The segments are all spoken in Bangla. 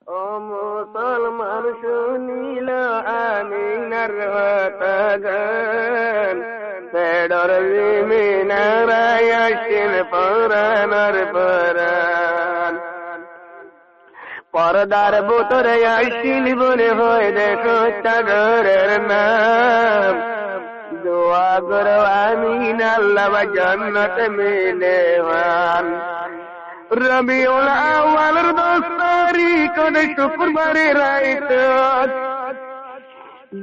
ও মুসলমান শুনিল আমিনার গান, পেডর জিমিনারায় আসিল পরাণর পরাণ। পর্দার ভিতরে আসিল বলে হয় দেখো চাদরের নাম, দোয়া করো আমিন আল্লাহ জান্নাত মিলেওয়ান। রবিউল আউয়ালের 10 তারিখ শুক্রবারে রাত,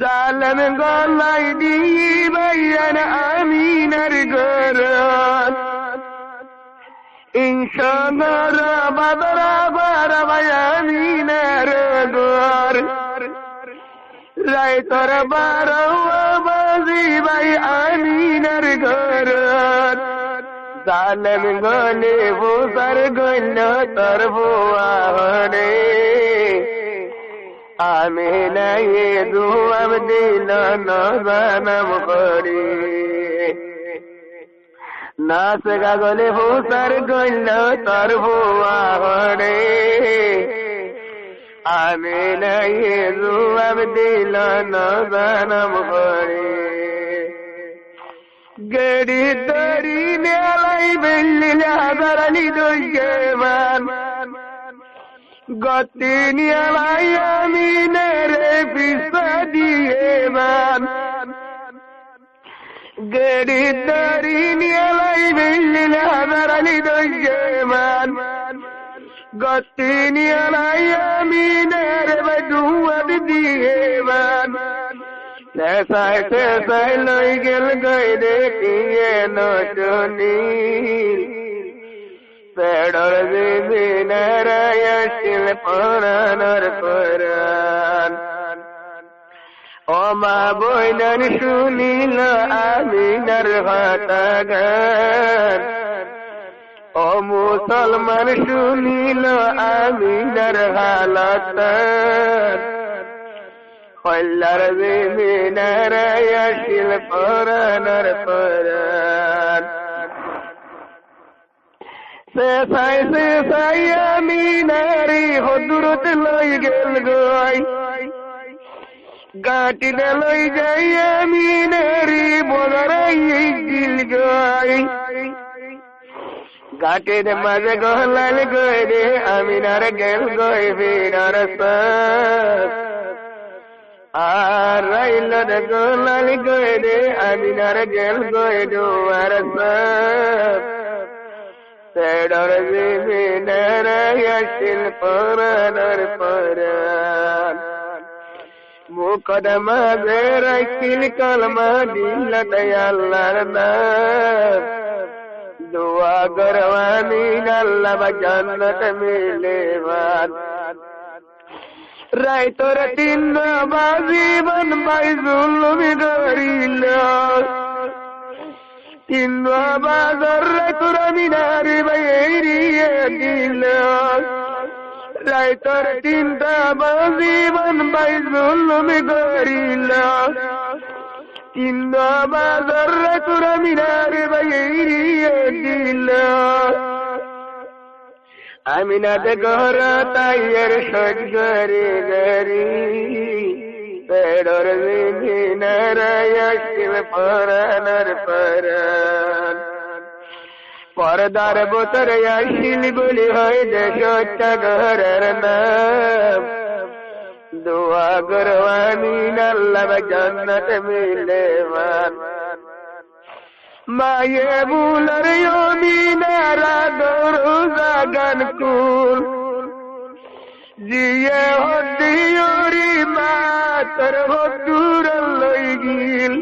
জালেম গলাই দিয়ে বাইয়ান আমিনার ঘর। ইনশাআল্লাহ বাবার আমিনার ঘর, রাইতর 12 বাজি ভাই আমিনার ঘর। জালেম গলে বুসার গল তর ভুয়ারে, আমিনা এ দুয়াব দিল নজনম করি। নাচ গাগলে বুসার গল তর ভুয়ারে, আমিনা এ দুয়াব দিল নজনম করি। গড়ি তরি মেলাই বেল্লিল হাজারালি দইমান, গতি নিয়ালাই আমিনের পিসা দিয়ে মান। গড়ি তরি নিয়ালাই বেল্লিল হাজারালি দইমান, গতি নিয়ালাই আমিনের বদুয়াদ দিয়ে মান। শেষায় শেষায় লই গেল গইরে কিয়ে নশুনিল, পেডর জিমিনারায় আসিল পরাণর পরাণ। ও মা বইনার শুনিল আমিনার গান, ও মুসলমান শুনিল আমিনার হালত। কল্লার জিমিনারায় আসিল পরাণর পরাণ। শেষায় শেষায় আমিনারি হদুরত লই গেল গই, গাটিতে লই যাই আমিনারি বদরাই দিল গই। গাটির মাঝে গহলাল গই রে আমিনার গেল গই বিনার সাথ, আর রাইল গহলাল গই রে আমিনার গেল গই দুয়ার সাথ। পেডর জিমিনারায় আসিল পরাণর পরাণ। মুকদমা যে রাখিল কলমা দিলত আল্লাহর নাম, দোয়া করো আমিন আল্লাহ জান্নাত মিলেওয়ান। রাইতর 3 বাজিবন বাই জুলমি করিল, 3 বাজার রাইতর আমিনারি বাইরিয়ে দিল। রাইতর 3 বাজিবন বাই জুলমি করিল, 3 বাজার রাইতর আমিনারি বাইরিয়ে দিল। আমিনাতে ঘর তাইয়ের সজ গরি গরি, পেডর জিমিনারায় আসিল পরাণর পরাণ। পর্দার ভিতরে আসিল বলি হয় দেশ ঘরের নাম, দোয়া করো আমিন আল্লাহ জান্নাত মিলেওয়ান। মায়ে বুলার আমিনারা দরজা গান কুল, জিয়ে হদিয়রি মাতর হদুর লই গিল।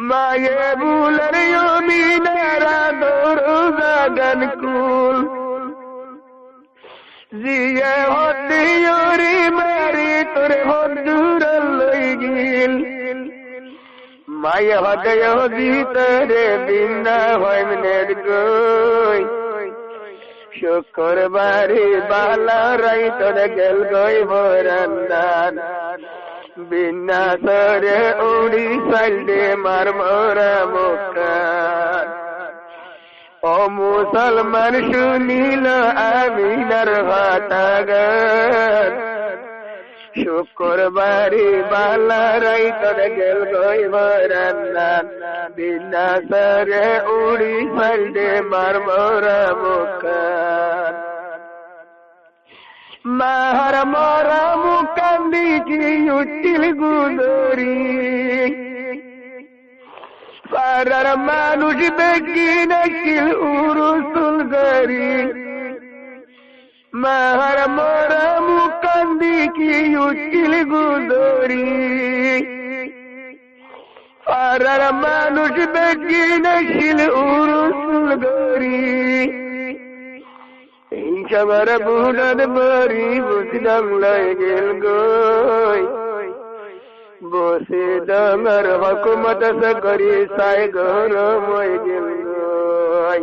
মায়ে বুলার আমিনারা দরজা গান কুল, জিয়ে হদিয়রি মারি তোর হদুর লই গিল। মায়ে হদয় ভিতরে বিন্দা হয় মনের গই, শুক্রবারে বালা রাইতর গেল গই বরান্দান। বিনা সরে উড়ি সাইডে মার মরা মুখান, ও মুসলমান শুনিল আমিনার হতাগান শুক্রবারি বালা রাইতর গেল গই বরান্নান বিনাসরে উড়ি ফাইদে মারমরা মুখান মাহার মরা মুখান দিকি উঠিল গুদরি পারার মানুষ বেকি নাকিল উরুসুল গরি মাহার মরা মুখান দিকি উঠিল গুদরি পারার মানুষ বেকি নাকিল উরুসুল গরি সবার বুড়ার বাড়ি বুঝলাম লাগেল গই বসে ডাঙর হকুমত করি সাই গরম হয়ে গেল গই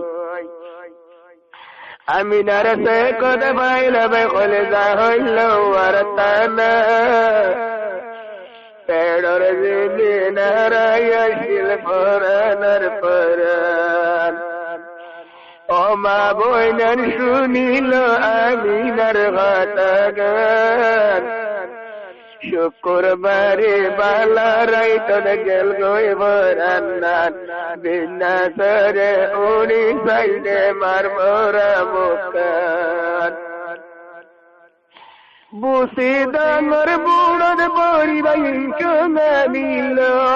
আমিনার সে কথা পাইলাম কলে যা হইল আর তানা পেড়র জেনে নারায়ণ পরানার পরান ও মা বইনার শুনিল আমিনার হতাগান শুক্রবারে বালা রাইতর গেল গই বরান্নান বিনাসরে উড়ি সাইডে মারমরা মুখান বুসি ডাঙর বুড়োর বড়ি বাইক নামিল